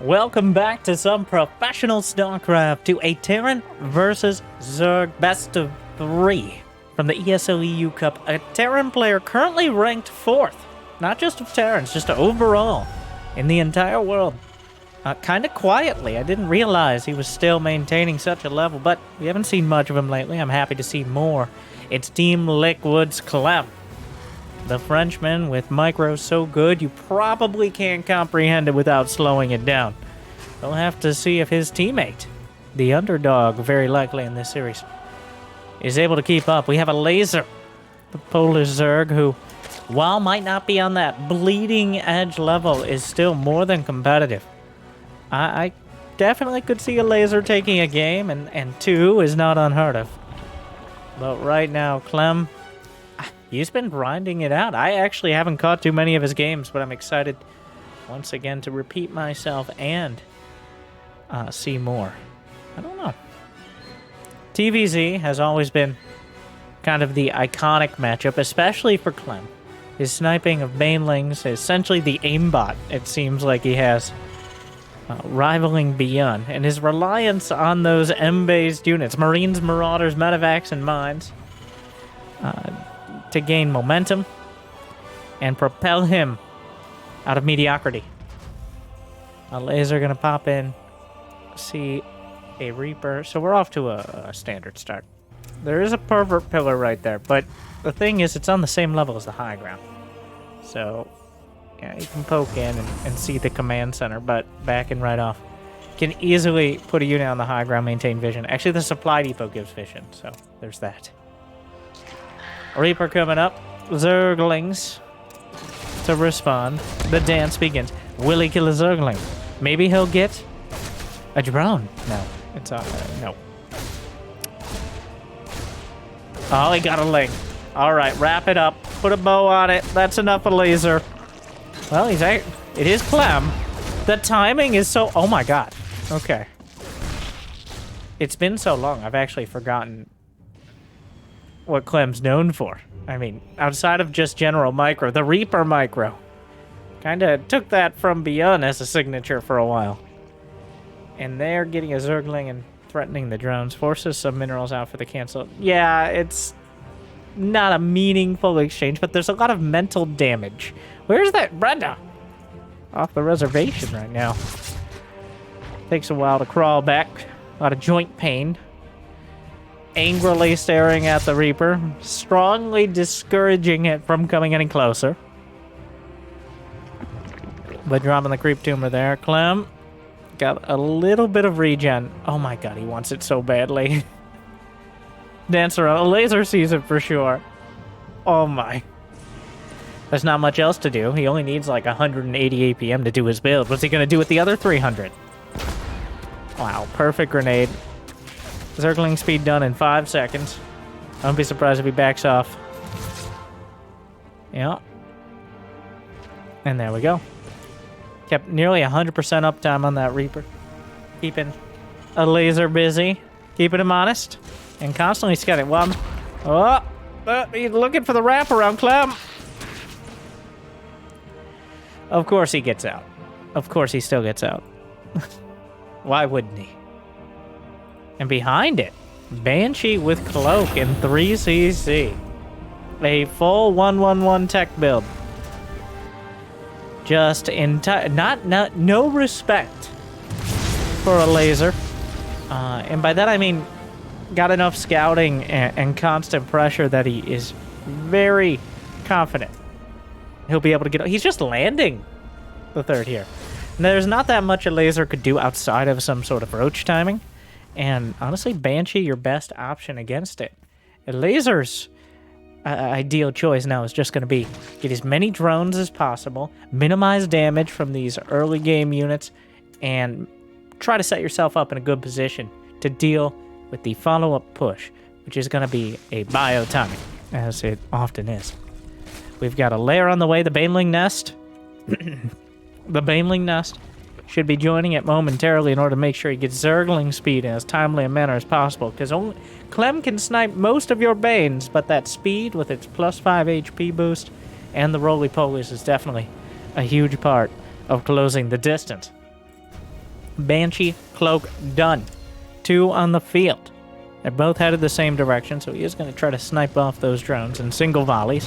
Welcome back to some professional StarCraft, to a Terran versus Zerg best of 3 from the ESL EU Cup. A Terran player currently ranked 4th, not just of Terrans, just overall in the entire world. Kind of quietly. I didn't realize he was still maintaining such a level, but we haven't seen much of him lately. I'm happy to see more. It's Team Liquid's Clem. The Frenchman with micro so good you probably can't comprehend it without slowing it down. We'll have to see if his teammate, the underdog very likely in this series, is able to keep up. We have Elazer, the Polish Zerg, who, while might not be on that bleeding edge level, is still more than competitive. I definitely could see Elazer taking a game, and 2 is not unheard of. But right now, Clem, he's been grinding it out. I actually haven't caught too many of his games, but I'm excited once again to repeat myself and see more. I don't know. TVZ has always been kind of the iconic matchup, especially for Clem. His sniping of banelings, essentially the aimbot, it seems like he has, rivaling beyond. And his reliance on those M-based units, Marines, Marauders, Medevacs, and Mines, to gain momentum and propel him out of mediocrity. Elazer gonna pop in, see a Reaper. So we're off to a standard start. There is a pervert pillar right there, but the thing is, it's on the same level as the high ground. So yeah, you can poke in and see the command center, but backing right off. Can easily put a unit on the high ground, maintain vision. Actually, the supply depot gives vision, so there's that. Reaper coming up. Zerglings to respond. The dance begins. Will he kill a Zergling? Maybe he'll get a drone. No, it's no. Oh, he got a ling. All right, wrap it up. Put a bow on it. That's enough of Elazer. Well, it is Clem. The timing is so... Oh my god. Okay. It's been so long, I've actually forgotten what Clem's known for. I mean, outside of just general micro, the Reaper micro kinda took that from beyond as a signature for a while. And they're getting a Zergling and threatening the drones, forces some minerals out for the cancel. Yeah, it's not a meaningful exchange, but there's a lot of mental damage. Where's that Brenda? Off the reservation right now. Takes a while to crawl back. A lot of joint pain. Angrily staring at the Reaper, strongly discouraging it from coming any closer. But dropping the creep tumor there. Clem got a little bit of regen. Oh my god, he wants it so badly. Dance around. Elazer sees it for sure. Oh my. There's not much else to do. He only needs like 180 APM to do his build. What's he going to do with the other 300? Wow, perfect grenade. Zergling speed done in 5 seconds. I won't be surprised if he backs off. Yeah. And there we go. Kept nearly 100% uptime on that Reaper. Keeping Elazer busy. Keeping him honest. And constantly scouting. Well, he's looking for the wraparound, Clem. Of course he gets out. Of course he still gets out. Why wouldn't he? And behind it, Banshee with Cloak and 3CC. A full 1-1-1 tech build. Just no respect for Elazer. And by that I mean got enough scouting and constant pressure that he is very confident he'll be able to get... He's just landing the third here. And there's not that much Elazer could do outside of some sort of roach timing. And honestly, Banshee, your best option against it. Elazer's ideal choice now is just going to be get as many drones as possible, minimize damage from these early game units, and try to set yourself up in a good position to deal with the follow-up push, which is going to be a bio timing, as it often is. We've got a lair on the way, the Baneling Nest. The Baneling Nest should be joining it momentarily in order to make sure he gets Zergling speed in as timely a manner as possible, because only Clem can snipe most of your Banes, but that speed with its +5 HP boost and the roly-polies is definitely a huge part of closing the distance. Banshee, Cloak, done. 2 on the field. They're both headed the same direction, so he is going to try to snipe off those drones in single volleys.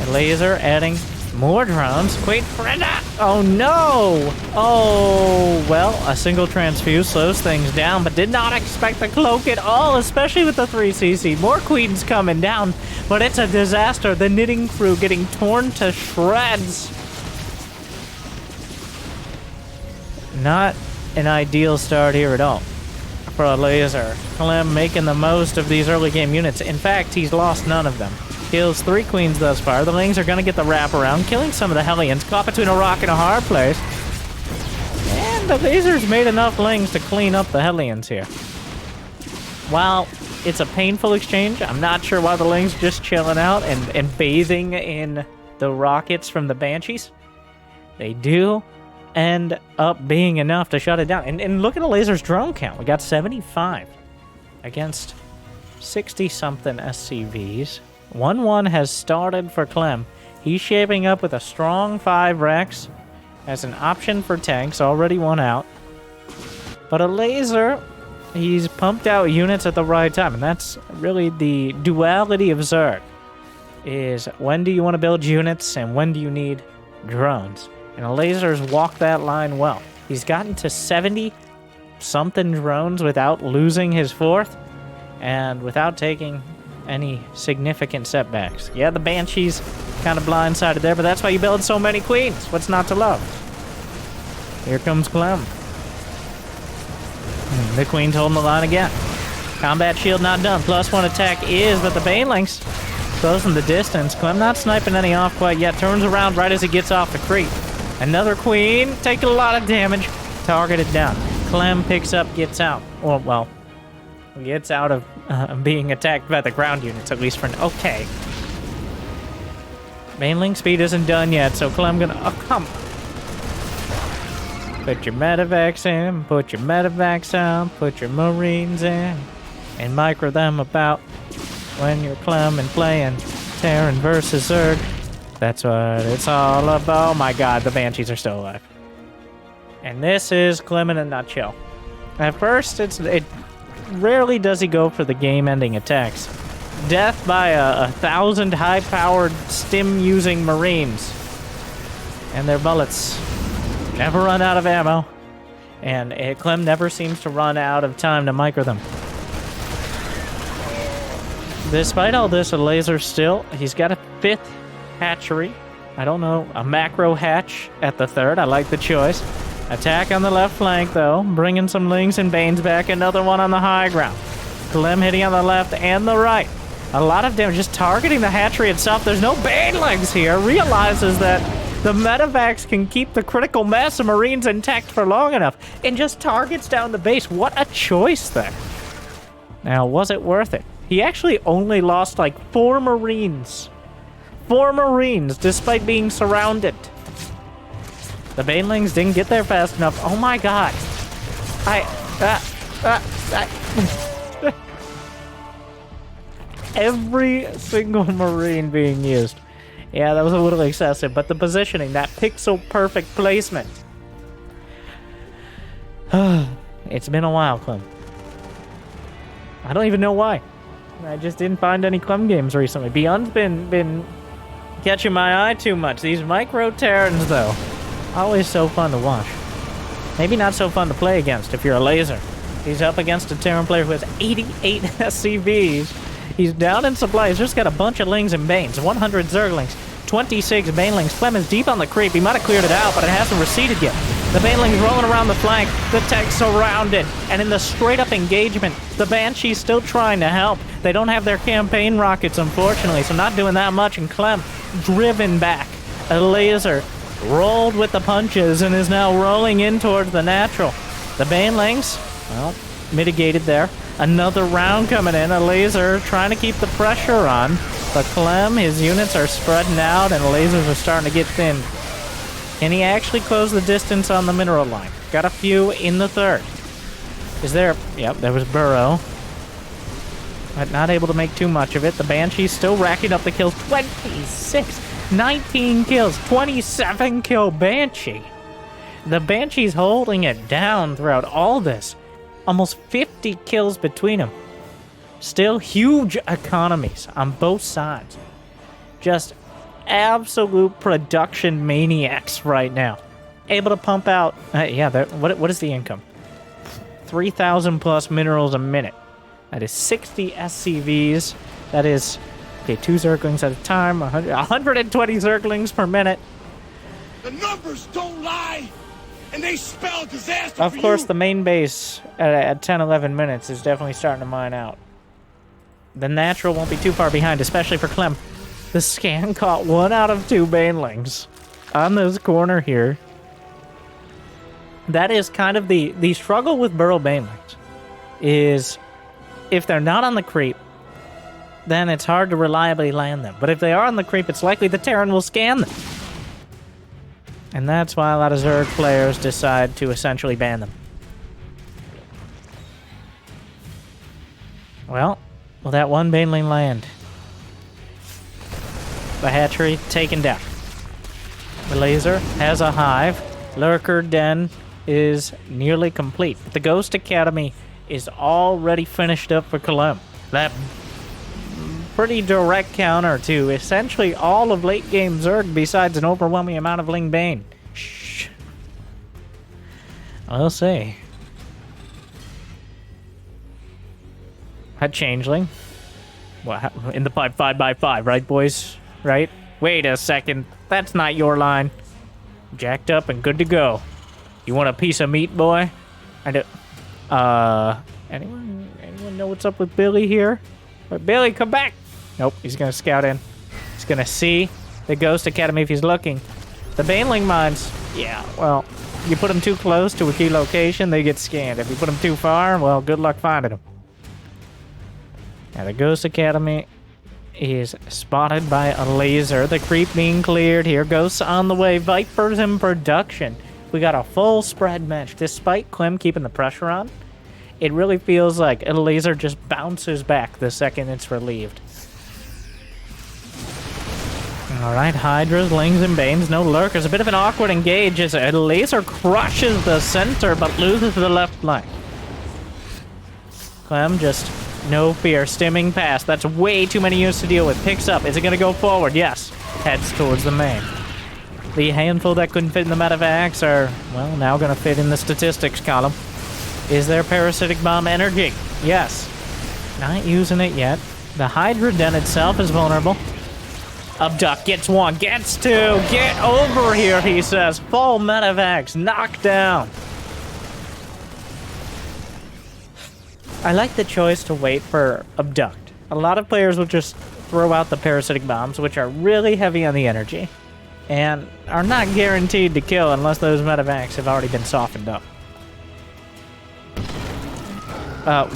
Elazer adding more drones. Wait for it. Oh no! Oh, well, a single transfuse slows things down, but did not expect the cloak at all, especially with the 3cc. More queens coming down, but it's a disaster. The knitting crew getting torn to shreds. Not an ideal start here at all for Elazer. Clem making the most of these early game units. In fact, he's lost none of them. Kills 3 queens thus far. The Lings are going to get the wraparound, killing some of the Hellions. Caught between a rock and a hard place. And the Elazer's made enough Lings to clean up the Hellions here. While it's a painful exchange, I'm not sure why the Lings just chilling out and bathing in the rockets from the Banshees. They do end up being enough to shut it down. And look at Elazer's drone count. We got 75 against 60-something SCVs. 1-1 has started for Clem. He's shaping up with a strong 5 Rex as an option for tanks, already 1 out. But Elazer, he's pumped out units at the right time, and that's really the duality of Zerg, is when do you want to build units and when do you need drones? And Elazer's walked that line well. He's gotten to 70-something drones without losing his 4th and without taking any significant setbacks. Yeah, the Banshee's kind of blindsided there, but that's why you build so many queens. What's not to love? Here comes Clem. The queen's holding the line again. Combat shield not done. +1 attack is, but the Banelings closing the distance. Clem not sniping any off quite yet. Turns around right as he gets off the creep. Another queen taking a lot of damage. Targeted down. Clem picks up, gets out. Well, gets out of being attacked by the ground units, at least for now. Okay. Baneling speed isn't done yet, so Clem gonna... Oh, come on. Put your medevacs in, put your medevacs out, put your marines in, and micro them about when you're Clem and playing Terran versus Zerg. That's what it's all about. Oh my god, the Banshees are still alive. And this is Clem in a nutshell. At first, it rarely does he go for the game-ending attacks. Death by 1,000 high-powered stim-using marines. And their bullets never run out of ammo. And Clem never seems to run out of time to micro them. Despite all this, Elazer still, he's got a 5th hatchery. I don't know, a macro hatch at the 3rd. I like the choice. Attack on the left flank, though. Bringing some Lings and Banes back. Another one on the high ground. Clem hitting on the left and the right. A lot of damage. Just targeting the hatchery itself. There's no Banelings here. Realizes that the medevacs can keep the critical mass of Marines intact for long enough. And just targets down the base. What a choice there. Now, was it worth it? He actually only lost like 4 Marines. 4 Marines, despite being surrounded. The Banelings didn't get there fast enough. Oh my god. Every single Marine being used. Yeah, that was a little excessive, but the positioning, that pixel-perfect placement. It's been a while, Clem. I don't even know why. I just didn't find any Clem games recently. Beyond's been catching my eye too much. These Micro Terrans, though, always so fun to watch. Maybe not so fun to play against if you're Elazer. He's up against a Terran player who has 88 SCVs. He's down in supply. He's just got a bunch of Lings and Banes. 100 Zerglings, 26 Banelings. Clem is deep on the creep. He might have cleared it out, but it hasn't receded yet. The Banelings rolling around the flank. The tech's surrounded. And in the straight-up engagement, the Banshee's still trying to help. They don't have their campaign rockets, unfortunately, so not doing that much. And Clem driven back. Elazer rolled with the punches and is now rolling in towards the natural. The Banelings, well, mitigated there. Another round coming in. Elazer trying to keep the pressure on. But Clem, his units are spreading out and Elazers are starting to get thin. Can he actually close the distance on the mineral line? Got a few in the 3rd. Is there... Yep, there was Burrow. But not able to make too much of it. The Banshee's still racking up the kills. 26! 19 kills. 27 kill Banshee. The Banshee's holding it down throughout all this. Almost 50 kills between them. Still huge economies on both sides. Just absolute production maniacs right now. Able to pump out, what is the income? 3,000 plus minerals a minute. That is 60 SCVs. That is, okay, 2 Zerglings at a time, 120 Zerglings per minute. The numbers don't lie, and they spell disaster. Of course, the main base at 10, 11 minutes is definitely starting to mine out. The natural won't be too far behind, especially for Clem. The scan caught 1 out of 2 banelings on this corner here. That is kind of the struggle with burrow banelings, is if they're not on the creep, then it's hard to reliably land them. But if they are on the creep, it's likely the Terran will scan them. And that's why a lot of Zerg players decide to essentially ban them. Well, will that one baneling land? The hatchery taken down. Elazer has a hive. Lurker den is nearly complete. The Ghost Academy is already finished up for Clem. That pretty direct counter to essentially all of late game Zerg besides an overwhelming amount of Ling Bane. Shh. I'll say. A changeling. What, in the pipe 5x5, right, boys? Right? Wait a second. That's not your line. Jacked up and good to go. You want a piece of meat, boy? I do. Anyone know what's up with Billy here? But Billy, come back! Nope, he's gonna scout in. He's gonna see the Ghost Academy if he's looking. The Baneling mines, yeah, well, you put them too close to a key location, they get scanned. If you put them too far, well, good luck finding them. Now, the Ghost Academy is spotted by a laser. The creep being cleared here. Ghosts on the way. Vipers in production. We got a full spread match. Despite Clem keeping the pressure on, it really feels like a laser just bounces back the second it's relieved. Alright, Hydras, Lings, and Banes. No Lurkers. A bit of an awkward engage as a laser crushes the center but loses the left flank. Clem just no fear. Stimming past. That's way too many units to deal with. Picks up. Is it going to go forward? Yes. Heads towards the main. The handful that couldn't fit in the medevacs are, well, now going to fit in the statistics column. Is there parasitic bomb energy? Yes. Not using it yet. The Hydra Den itself is vulnerable. Abduct gets 1, gets 2. Get over here, he says. Full medevacs. Knocked down. I like the choice to wait for Abduct. A lot of players will just throw out the parasitic bombs, which are really heavy on the energy, and are not guaranteed to kill unless those medevacs have already been softened up.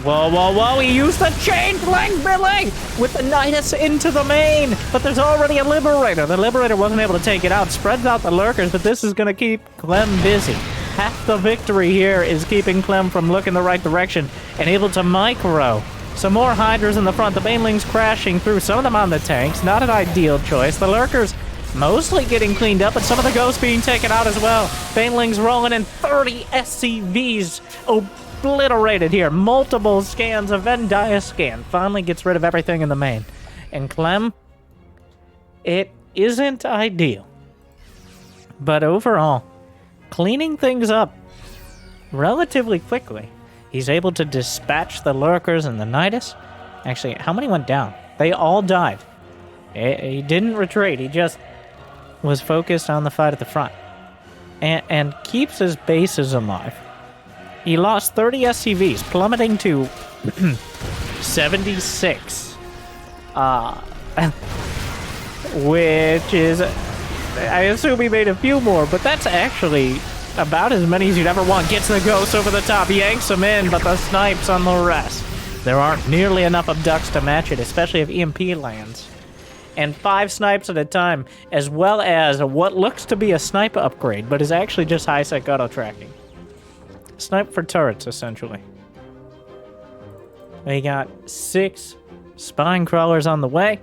Whoa, he used the changeling, Billy! With the Nidus into the main, but there's already a Liberator. The Liberator wasn't able to take it out, spreads out the Lurkers, but this is going to keep Clem busy. Half the victory here is keeping Clem from looking the right direction and able to micro. Some more Hydras in the front, the Banelings crashing through, some of them on the tanks. Not an ideal choice. The Lurkers mostly getting cleaned up, but some of the Ghosts being taken out as well. Banelings rolling in 30 SCVs obliterated here. Multiple scans. A Venn scan finally gets rid of everything in the main. And Clem, it isn't ideal. But overall, cleaning things up relatively quickly. He's able to dispatch the Lurkers and the Nidus. Actually, how many went down? They all died. He didn't retreat. He just was focused on the fight at the front. And keeps his bases alive. He lost 30 SCVs, plummeting to 76. Which is... I assume he made a few more, but that's actually about as many as you'd ever want. Gets the Ghost over the top, yanks him in, but the snipes on the rest. There aren't nearly enough Abducts to match it, especially if EMP lands. And 5 snipes at a time, as well as what looks to be a snipe upgrade, but is actually just high-sec auto-tracking. Snipe for turrets, essentially. They got 6 spine crawlers on the way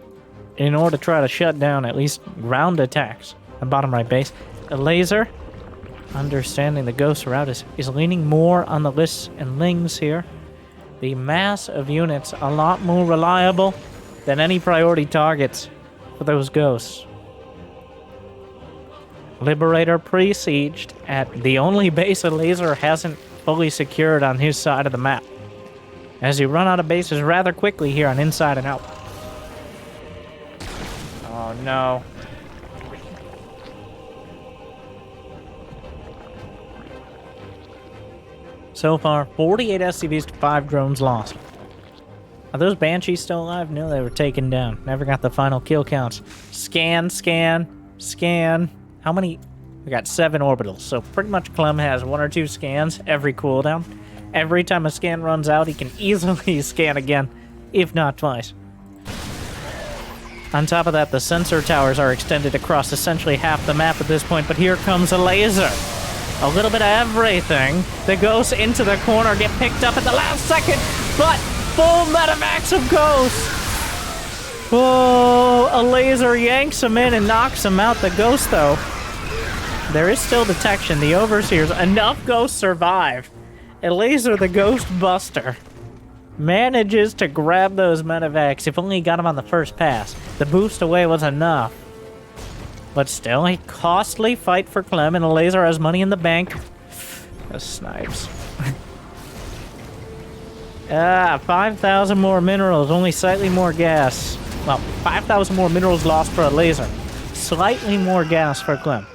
in order to try to shut down at least ground attacks. The bottom right base. A laser understanding the Ghost route is leaning more on the lists and lings here. The mass of units a lot more reliable than any priority targets for those Ghosts. Liberator pre-sieged at the only base Elazer hasn't fully secured on his side of the map, as you run out of bases rather quickly here on Inside and Out. Oh no. So far, 48 SCVs to 5 drones lost. Are those Banshees still alive? No, they were taken down. Never got the final kill counts. Scan, scan, scan. How many? We got 7 orbitals, so pretty much Clem has 1 or 2 scans every cooldown. Every time a scan runs out, he can easily scan again, if not twice. On top of that, the sensor towers are extended across essentially half the map at this point, but here comes Elazer. A little bit of everything. The Ghosts into the corner get picked up at the last second, but full medevacs of Ghosts. Oh, Elazer yanks him in and knocks him out. The Ghost, though, there is still detection. The Overseers, enough Ghosts survive. Elazer, the Ghost Buster, manages to grab those medevacs. If only he got him on the first pass. The boost away was enough. But still, a costly fight for Clem, and Elazer has money in the bank. Those snipes. 5,000 more minerals, only slightly more gas. Well, 5,000 more minerals lost for Elazer. Slightly more gas for Clem.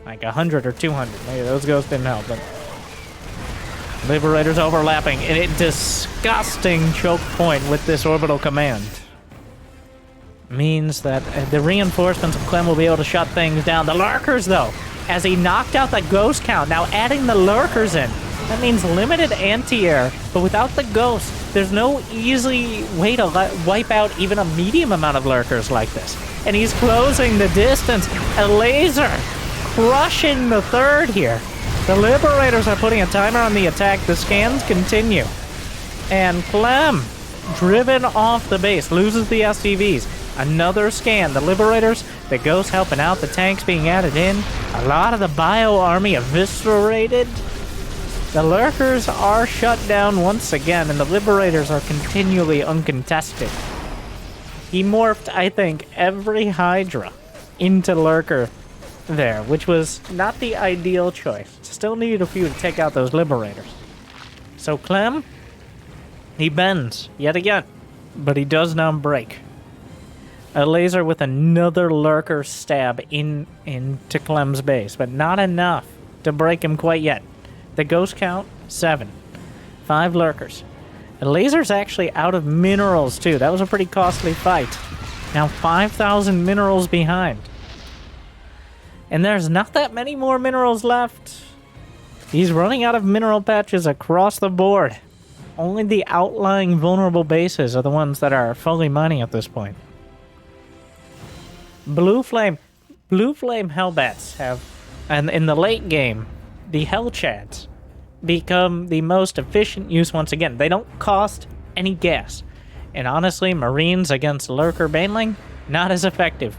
Like 100 or 200. Maybe those Ghosts didn't help, but... Liberator's overlapping in a disgusting choke point with this orbital command. Means that the reinforcements of Clem will be able to shut things down. The Lurkers, though, as he knocked out the Ghost count, now adding the Lurkers in. That means limited anti-air, but without the Ghost, there's no easy way to wipe out even a medium amount of Lurkers like this. And he's closing the distance. Elazer crushing the third here. The Liberators are putting a timer on the attack. The scans continue. And Clem, driven off the base, loses the SCVs. Another scan. The Liberators, the Ghosts helping out, the tanks being added in. A lot of the Bio Army eviscerated. The Lurkers are shut down once again, and the Liberators are continually uncontested. He morphed, I think, every Hydra into Lurker there, which was not the ideal choice. Still needed a few to take out those Liberators. So Clem, he bends yet again, but he does not break. Elazer with another Lurker stab into Clem's base, but not enough to break him quite yet. The Ghost count, 7. 5 Lurkers. Elazer's actually out of minerals too. That was a pretty costly fight. Now 5,000 minerals behind. And there's not that many more minerals left. He's running out of mineral patches across the board. Only the outlying vulnerable bases are the ones that are fully mining at this point. Blue Flame Hellbats have, and in the late game, the Hellchads become the most efficient use once again. They don't cost any gas. And honestly, Marines against Lurker Baneling, not as effective.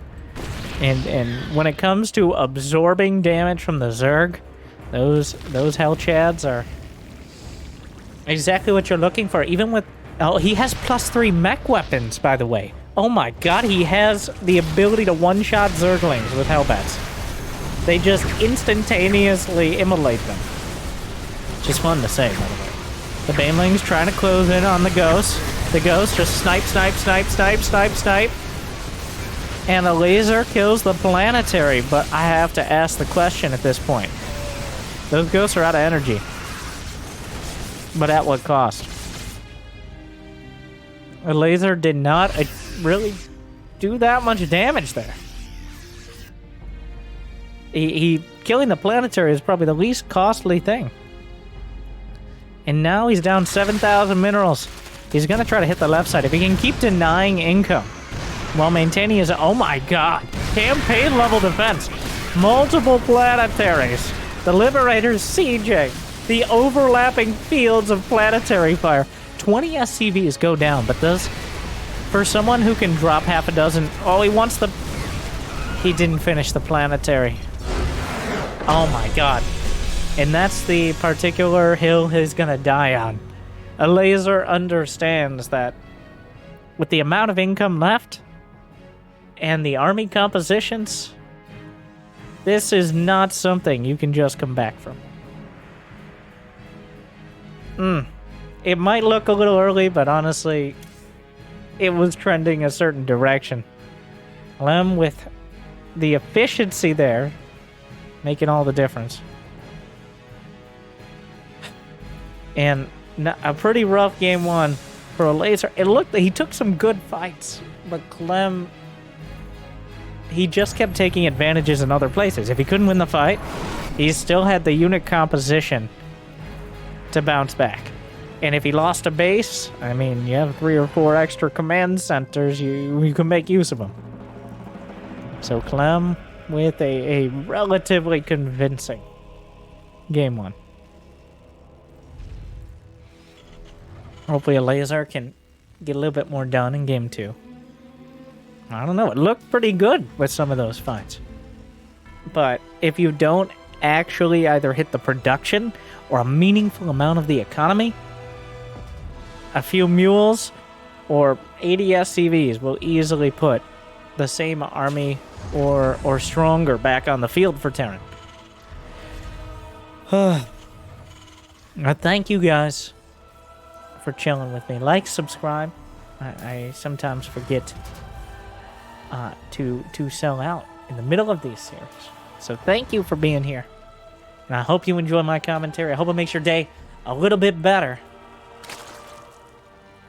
And when it comes to absorbing damage from the Zerg, those Hellchads are exactly what you're looking for. Even with... Oh, he has +3 mech weapons, by the way. Oh my god, he has the ability to one-shot Zerglings with Hellbats. They just instantaneously immolate them. Which is fun to say, by the way. The Banelings trying to close in on the Ghosts. The Ghosts just snipe, snipe, snipe, snipe, snipe, snipe. And Elazer kills the Planetary, but I have to ask the question at this point. Those Ghosts are out of energy. But at what cost? Elazer did not really do that much damage there. He killing the Planetary is probably the least costly thing. And now he's down 7,000 minerals. He's going to try to hit the left side. If he can keep denying income while maintaining his... Oh my god. Campaign level defense. Multiple Planetaries. The Liberators sieging the overlapping fields of Planetary fire. 20 SCVs go down, but does... For someone who can drop half a dozen... Oh, he wants the... He didn't finish the Planetary. Oh my god. And that's the particular hill he's gonna die on. Elazer understands that with the amount of income left and the army compositions, this is not something you can just come back from. It might look a little early, but honestly, it was trending a certain direction. Clem with the efficiency there, making all the difference. And a pretty rough game one for Elazer. It looked he took some good fights, but Clem, he just kept taking advantages in other places. If he couldn't win the fight, he still had the unit composition to bounce back. And if he lost a base, I mean, you have 3 or 4 extra command centers, you can make use of them. So Clem with a relatively convincing game one. Hopefully Elazer can get a little bit more done in game 2. I don't know, it looked pretty good with some of those fights. But if you don't actually either hit the production or a meaningful amount of the economy, a few mules or 80 SCVs will easily put the same army or stronger back on the field for Terran. Thank you guys for chilling with me. Like, subscribe. I sometimes forget to sell out in the middle of these series. So thank you for being here. And I hope you enjoy my commentary. I hope it makes your day a little bit better.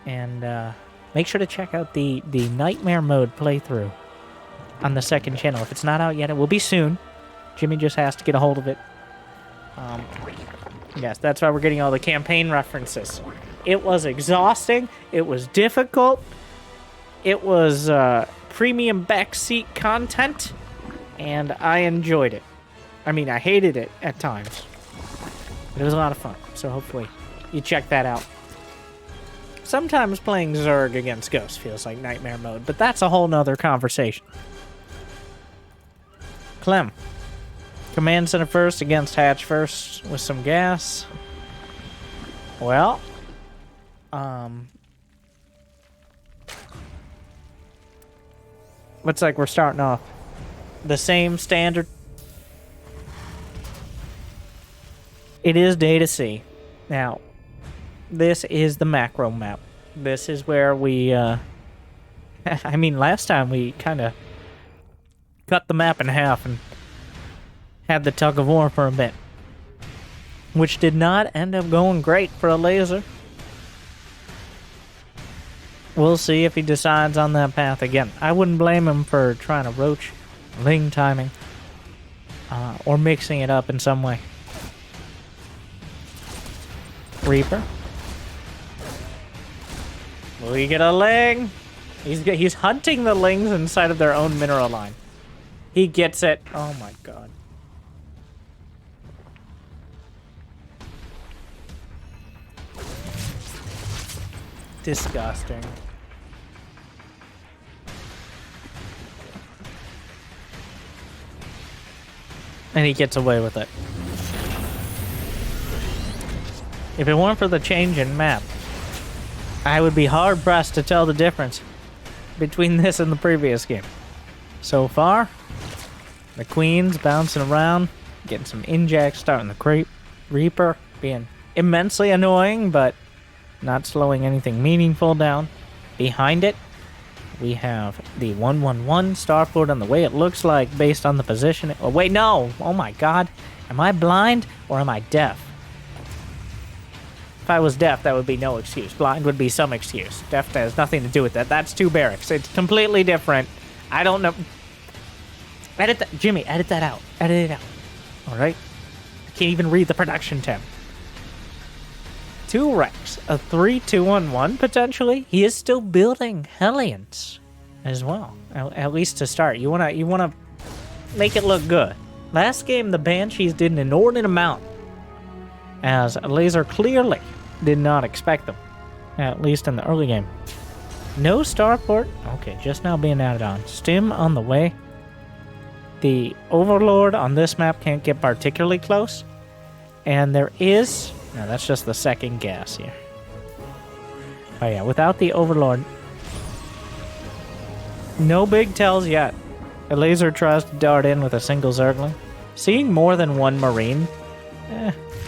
And make sure to check out the Nightmare Mode playthrough on the second channel. If it's not out yet, it will be soon. Jimmy just has to get a hold of it. Yes, that's why we're getting all the campaign references. It was exhausting. It was difficult. It was premium backseat content. And I enjoyed it. I mean, I hated it at times. But it was a lot of fun. So hopefully you check that out. Sometimes playing Zerg against Ghost feels like Nightmare Mode, but that's a whole nother conversation. Clem. Command Center first against Hatch first with some gas. Well, looks like we're starting off the same standard. It is Data C. Now, this is the macro map. This is where we, I mean, last time we kind of cut the map in half and had the tug of war for a bit, which did not end up going great for Elazer. We'll see if he decides on that path again. I wouldn't blame him for trying to roach Ling timing or mixing it up in some way. Reaper. Will he get a Ling? He's hunting the Lings inside of their own mineral line. He gets it. Oh my god. Disgusting. And he gets away with it. If it weren't for the change in map, I would be hard-pressed to tell the difference between this and the previous game. So far, the Queen's bouncing around, getting some injects, starting the creep. Reaper being immensely annoying, but not slowing anything meaningful down. Behind it, we have the 111 Starport on the way it looks like based on the position. Oh, wait, no! Oh my god. Am I blind or am I deaf? If I was deaf, that would be no excuse. Blind would be some excuse. Deaf has nothing to do with that. That's 2 barracks. It's completely different. I don't know. Edit that. Jimmy, edit that out. Edit it out. Alright? I can't even read the production tab. 2 wrecks. A 3-2-1-1, potentially. He is still building Hellions as well. At least to start. You wanna make it look good. Last game, the Banshees did an inordinate amount, as Elazer clearly did not expect them, at least in the early game. No starport. Okay, just now being added on. Stim on the way. The Overlord on this map can't get particularly close. And there is... No, that's just the second gas here. Oh yeah, without the Overlord... No big tells yet. Elazer tries to dart in with a single Zergling. Seeing more than one Marine...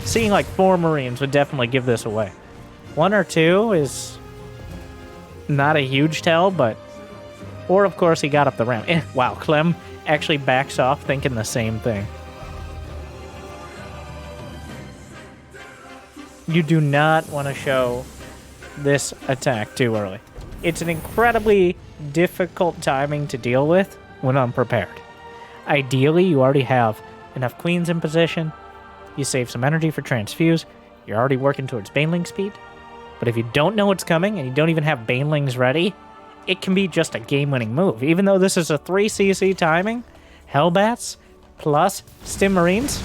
seeing like 4 Marines would definitely give this away. 1 or 2 is... not a huge tell, but... Or, of course, he got up the ramp. Wow, Clem actually backs off thinking the same thing. You do not want to show this attack too early. It's an incredibly difficult timing to deal with when unprepared. Ideally, you already have enough queens in position, you save some energy for transfuse, you're already working towards Baneling speed. But if you don't know what's coming and you don't even have Banelings ready, it can be just a game-winning move. Even though this is a 3cc timing, Hellbats plus Stim Marines.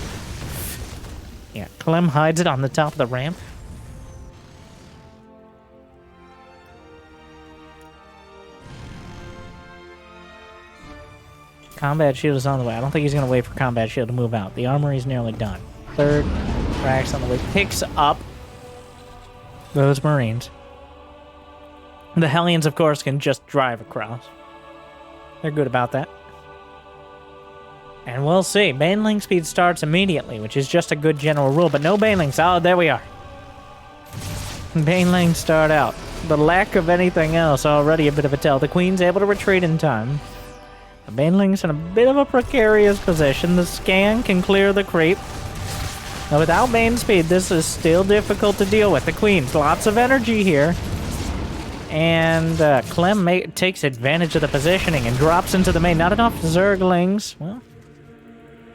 Yeah, Clem hides it on the top of the ramp. Combat Shield is on the way. I don't think he's going to wait for Combat Shield to move out. The Armory's nearly done. Third Rax on the way. Picks up those Marines. The Hellions, of course, can just drive across. They're good about that. And we'll see. Baneling speed starts immediately, which is just a good general rule, but no Banelings. Oh, there we are. Banelings start out. The lack of anything else already a bit of a tell. The Queen's able to retreat in time. The Baneling's in a bit of a precarious position. The scan can clear the creep. Now, without Bane speed, this is still difficult to deal with. The Queen's lots of energy here. And Clem takes advantage of the positioning and drops into the main. Not enough Zerglings. Well,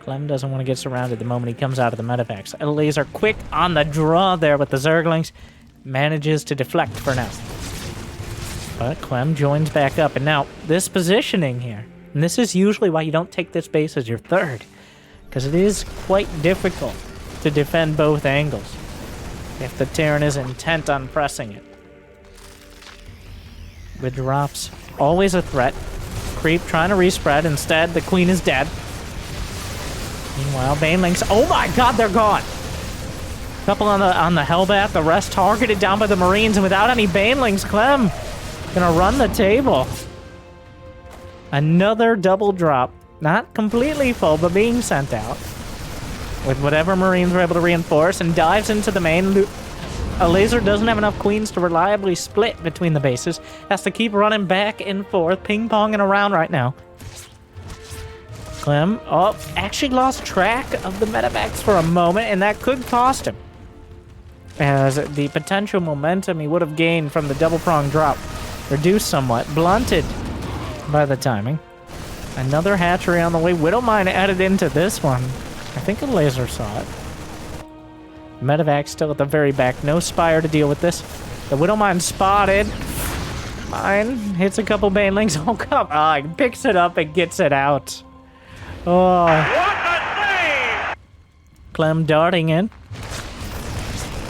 Clem doesn't want to get surrounded the moment he comes out of the medevacs. Elazer quick on the draw there with the Zerglings. Manages to deflect for now. But Clem joins back up. And now, this positioning here. And this is usually why you don't take this base as your third. Because it is quite difficult to defend both angles if the Terran is intent on pressing it. With drops, always a threat. Creep trying to respread. Instead, the Queen is dead. Meanwhile, Banelings. Oh my god, they're gone! Couple on the Hellbat, the rest targeted down by the Marines, and without any Banelings, Clem gonna run the table. Another double drop. Not completely full, but being sent out. With whatever Marines were able to reinforce, and dives into the main. Elazer doesn't have enough Queens to reliably split between the bases. Has to keep running back and forth, ping-ponging around right now. Clem, actually lost track of the medevacs for a moment, and that could cost him. As the potential momentum he would have gained from the double-prong drop reduced somewhat, blunted by the timing. Another hatchery on the way. Widowmine added into this one. I think Elazer saw it. Medevac still at the very back. No Spire to deal with this. The Widowmine spotted. Mine hits a couple Banelings. Oh, come on. He picks it up and gets it out. Oh. What a save! Clem darting in.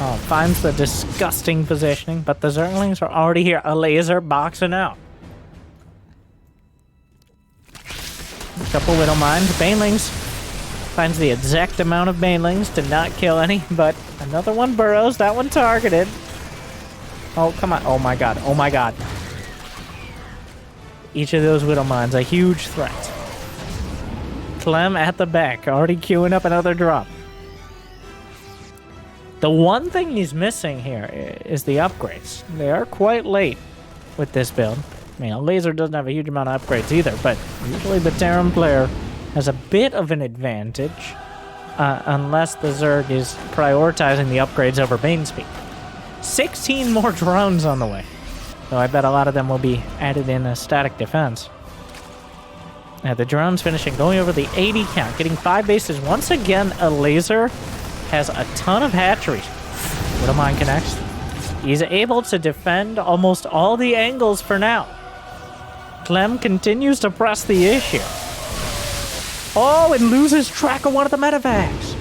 Oh, finds the disgusting positioning, but the Zerglings are already here. Elazer boxing out. A couple Widowmines. Banelings. Finds the exact amount of Banelings to not kill any, but another one burrows. That one targeted. Oh, come on. Oh, my God. Oh, my God. Each of those Widowmines, a huge threat. Clem at the back, already queuing up another drop. The one thing he's missing here is the upgrades. They are quite late with this build. I mean, Elazer doesn't have a huge amount of upgrades either, but usually the Terran player has a bit of an advantage, unless the Zerg is prioritizing the upgrades over Bane speed. 16 more drones on the way, though I bet a lot of them will be added in as static defense. Now the drones finishing, going over the 80 count, getting 5 bases. Once again, Elazer has a ton of hatcheries. Widowmine connects. He's able to defend almost all the angles for now. Clem continues to press the issue. Oh, and loses track of one of the medevacs.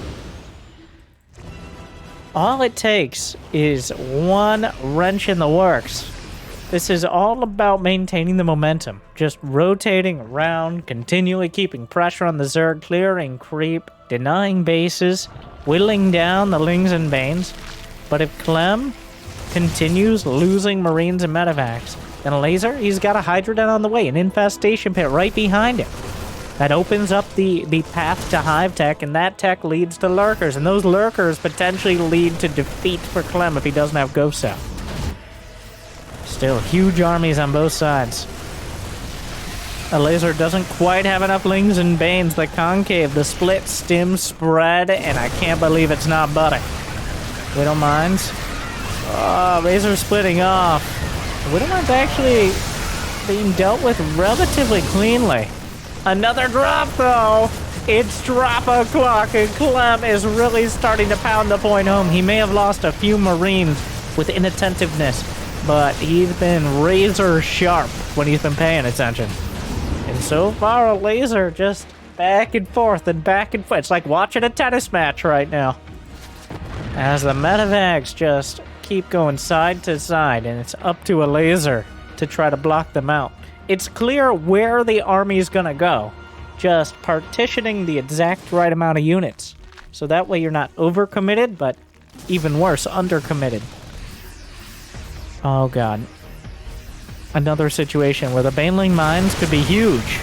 All it takes is one wrench in the works. This is all about maintaining the momentum. Just rotating around, continually keeping pressure on the Zerg, clearing creep, denying bases. whittling down the Lings and Banes. But if Clem continues losing Marines and Medevacs, then Elazer, he's got a Hydrodon on the way, an infestation pit right behind him. That opens up the path to Hive Tech, and that tech leads to Lurkers, and those Lurkers potentially lead to defeat for Clem if he doesn't have Ghost out. Still, huge armies on both sides. Elazer doesn't quite have enough Lings and Banes. The Concave, the split, stim, spread, and I can't believe it's not budding. Widow Mines. Oh, Razor splitting off. Widow Mines actually being dealt with relatively cleanly. Another drop, though. It's drop o'clock, and Clem is really starting to pound the point home. He may have lost a few Marines with inattentiveness, but he's been razor sharp when he's been paying attention. And so far, Elazer just back and forth and back and forth. It's like watching a tennis match right now. As the Medevacs just keep going side to side, and it's up to Elazer to try to block them out. It's clear where the army is going to go, just partitioning the exact right amount of units. So that way you're not overcommitted, but even worse, undercommitted. Oh god. Another situation where the Baneling mines could be huge.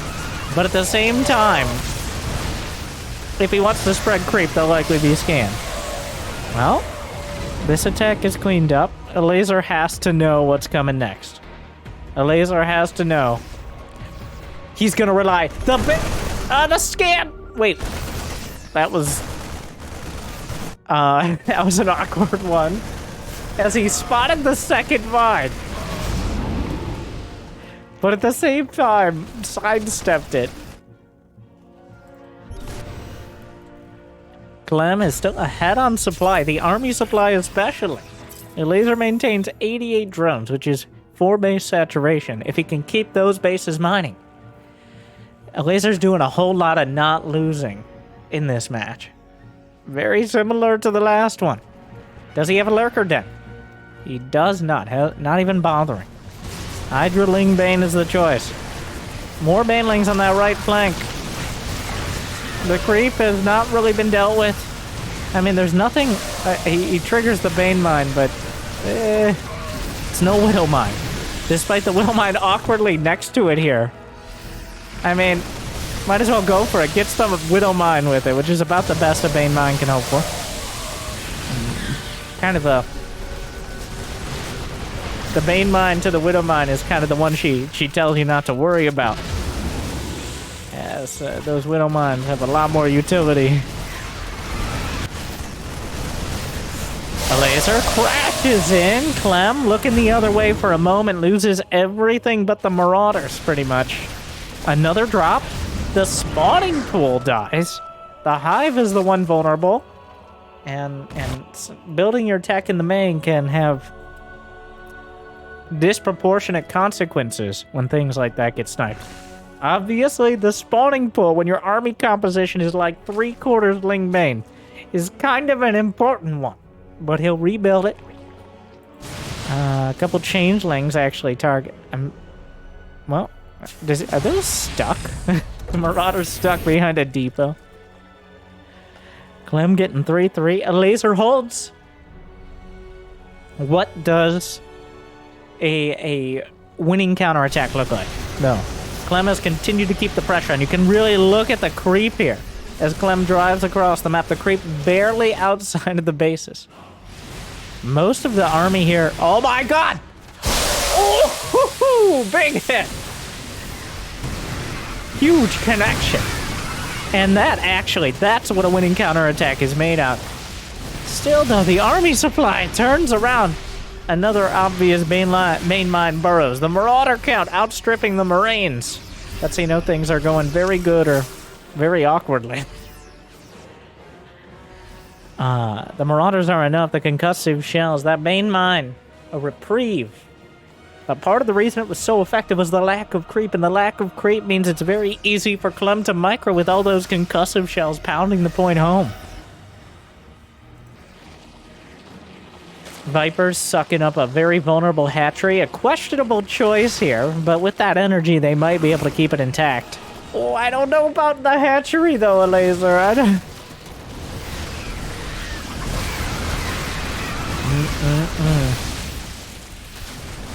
But at the same time, if he wants to spread creep, they'll likely be scanned. Well, this attack is cleaned up. Elazer has to know what's coming next. Elazer has to know. He's gonna rely the scan. Wait, that was that was an awkward one. As he spotted the second mine, but at the same time sidestepped it. Clem is still ahead on supply, the army supply especially. Elazer maintains 88 drones, which is 4 base saturation, if he can keep those bases mining. Elazer's doing a whole lot of not losing in this match. Very similar to the last one. Does he have a Lurker Den? He does not. Not even bothering. Hydraling Bane is the choice. More Banelings on that right flank. The creep has not really been dealt with. I mean, there's nothing... he triggers the Bane Mine, but... it's no Widow Mine. Despite the Widow Mine awkwardly next to it here. I mean, might as well go for it. Get some Widow Mine with it, which is about the best a Bane Mine can hope for. Kind of a... The Bane Mine to the Widow Mine is kind of the one she tells you not to worry about. As those Widow Mines have a lot more utility. Elazer crashes in. Clem, looking the other way for a moment, loses everything but the Marauders, pretty much. Another drop. The spawning pool dies. The Hive is the one vulnerable. And building your tech in the main can have disproportionate consequences when things like that get sniped. Obviously, the spawning pool, when your army composition is like 3/4 Ling Bane, is kind of an important one. But he'll rebuild it. A couple changelings actually target. Well, are those stuck? The Marauder's stuck behind a depot. Clem getting 3-3. Elazer holds. What does a winning counterattack look like? No. Clem has continued to keep the pressure on. You can really look at the creep here. As Clem drives across the map, the creep barely outside of the bases. Most of the army here... Oh my god! Oh, big hit! Huge connection. And that's what a winning counterattack is made out. Still though, the army supply turns around. Another obvious main mine burrows. The Marauder count outstripping the Marines. Let's see, no things are going very good or very awkwardly. The Marauders are enough. The concussive shells. That main mine. A reprieve. But part of the reason it was so effective was the lack of creep. And the lack of creep means it's very easy for Clem to micro with all those concussive shells pounding the point home. Vipers sucking up a very vulnerable hatchery. A questionable choice here. But with that energy, they might be able to keep it intact. Oh, I don't know about the hatchery, though, Elazer.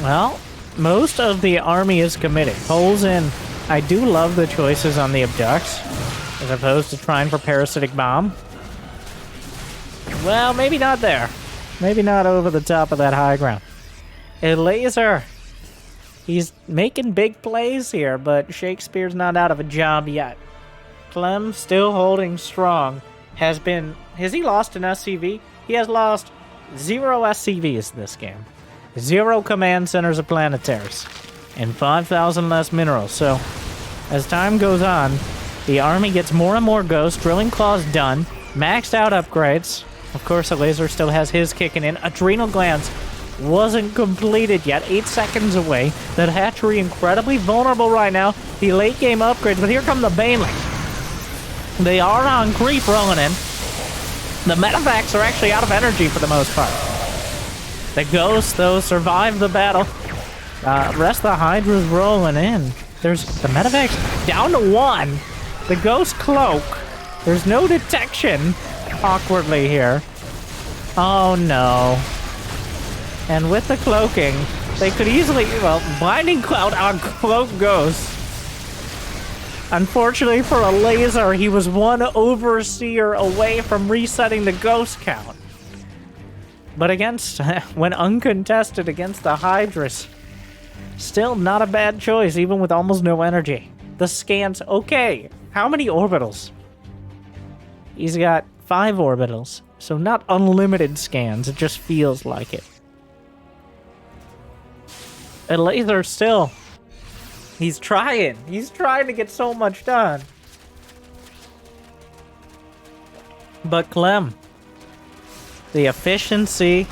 Well, most of the army is committed. Pulls in. I do love the choices on the abducts, as opposed to trying for parasitic bomb. Well, maybe not there. Maybe not over the top of that high ground. Elazer. He's making big plays here, but Shakespeare's not out of a job yet. Clem still holding strong. Has he lost an SCV? He has lost 0 SCVs this game. 0 command centers of planetaries. And 5,000 less minerals. So, as time goes on, the army gets more and more ghosts. Drilling Claws done. Maxed out upgrades. Of course, Elazer still has his kicking in. Adrenal Glands wasn't completed yet. 8 seconds away. That hatchery incredibly vulnerable right now. The late game upgrades, but here come the Banelings. They are on creep rolling in. The medevacs are actually out of energy for the most part. The Ghosts, though, survive the battle. Rest of the Hydra's rolling in. There's the medevacs down to 1. The Ghost Cloak. There's no detection, awkwardly here. Oh, no. And with the cloaking, they could easily, well, Blinding Cloud on Cloak Ghost. Unfortunately for Elazer, he was 1 Overseer away from resetting the Ghost count. But against, when uncontested against the Hydras, still not a bad choice, even with almost no energy. The scans, okay. How many orbitals? He's got 5 orbitals, so not unlimited scans, it just feels like it. Elazer still, he's trying to get so much done. But Clem, the efficiency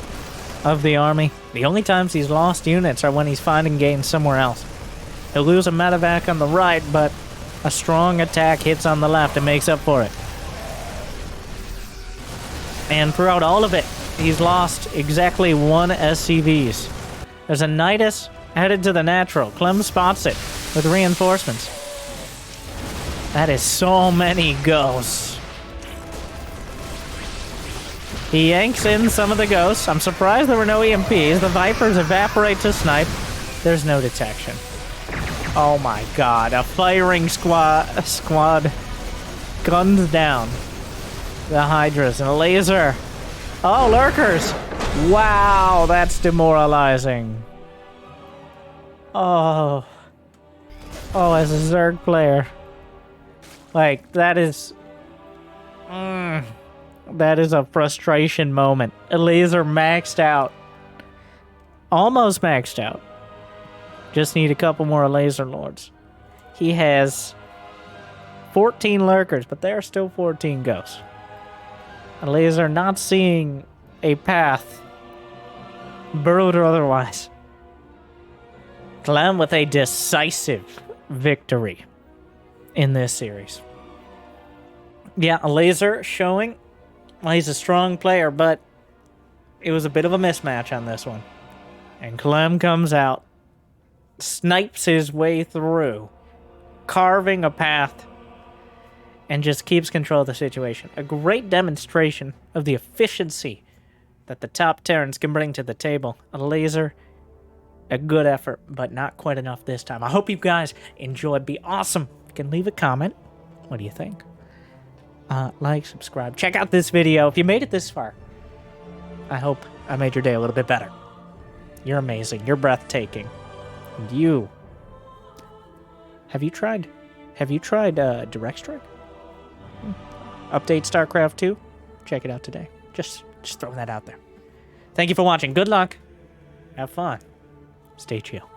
of the army, the only times he's lost units are when he's finding gains somewhere else. He'll lose a medevac on the right, but a strong attack hits on the left and makes up for it. And throughout all of it, he's lost exactly 1 SCVs. There's a Nidus headed to the natural. Clem spots it with reinforcements. That is so many ghosts. He yanks in some of the ghosts. I'm surprised there were no EMPs. The Vipers evaporate to snipe. There's no detection. Oh my god, a firing squad guns down the Hydras and Elazer. Oh, lurkers. Wow, that's demoralizing. Oh, as a Zerg player, like, that is a frustration moment. Elazer maxed out. Almost maxed out. Just need a couple more Elazer Lords. He has 14 lurkers, but there are still 14 ghosts. Elazer not seeing a path, burrowed or otherwise. Clem with a decisive victory in this series. Yeah, Elazer showing, well, he's a strong player, but it was a bit of a mismatch on this one. And Clem comes out, snipes his way through, carving a path, and just keeps control of the situation. A great demonstration of the efficiency that the top Terrans can bring to the table. Elazer, a good effort, but not quite enough this time. I hope you guys enjoyed. Be awesome. You can leave a comment. What do you think? Like, subscribe. Check out this video. If you made it this far, I hope I made your day a little bit better. You're amazing. You're breathtaking. And you... Have you tried Direct Strike? Update StarCraft 2? Check it out today. Just throwing that out there. Thank you for watching. Good luck. Have fun. Stay chill.